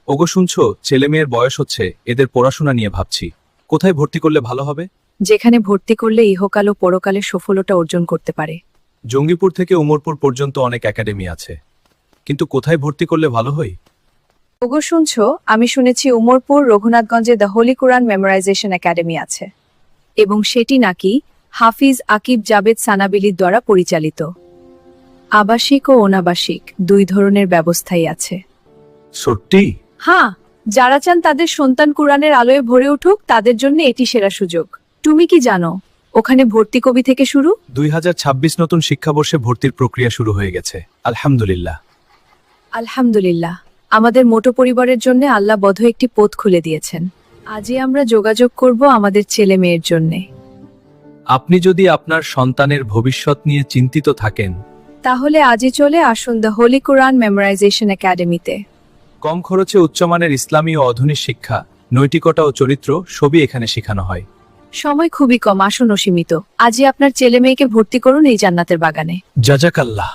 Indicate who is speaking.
Speaker 1: ওগো শুনছো, ছেলে মেয়ের বয়স হচ্ছে, এদের পড়াশোনা নিয়ে ভাবছি। কোথায় ভর্তি করলে ভালো হবে?
Speaker 2: যেখানে ভর্তি করলে ইহকাল ও পরকালে সফলতা অর্জন করতে পারে।
Speaker 1: জঙ্গিপুর থেকে উমরপুর পর্যন্ত অনেক একাডেমি আছে, কিন্তু কোথায় ভর্তি করলে ভালো হয়?
Speaker 2: ওগো শুনছো, আমি শুনেছি উমরপুর রঘুনাথগঞ্জে the holy Quran memorization academy আছে, এবং সেটি নাকি হাফিজ আকিব জাবেদ সানাবিলির দ্বারা পরিচালিত। আবাসিক ও অনাবাসিক দুই ধরনের ব্যবস্থাই আছে।
Speaker 1: সত্যি?
Speaker 2: হ্যাঁ, যারা চান তাদের সন্তান কোরআনের আলোয় ভরে উঠুক, তাদের জন্য এটি সেরা সুযোগ। তুমি কি জানো ওখানে ভর্তি কবি থেকে শুরু?
Speaker 1: 2026 নতুন শিক্ষাবর্ষে ভর্তির প্রক্রিয়া শুরু হয়ে গেছে, আলহামদুলিল্লাহ।
Speaker 2: আলহামদুলিল্লাহ, আমাদের মোটো পরিবারের জন্য আল্লাহ বধ একটি পথ খুলে দিয়েছেন। আজই আমরা যোগাযোগ করব আমাদের ছেলে মেয়ের জন্য।
Speaker 1: আপনি যদি আপনার সন্তানের ভবিষ্যৎ নিয়ে চিন্তিত থাকেন,
Speaker 2: তাহলে আজই চলে আসুন দ্য হোলি কোরআন মেমোরাইজেশন একাডেমিতে।
Speaker 1: কম খরচে উচ্চমানের ইসলামী ও আধুনিক শিক্ষা, নৈতিকতা ও চরিত্র সবই এখানে শেখানো হয়।
Speaker 2: সময় খুবই কম, আসুন ও সীমিত। আজই আপনার ছেলে মেয়েকে ভর্তি করুন এই জান্নাতের বাগানে।
Speaker 1: জাজাকাল্লাহ।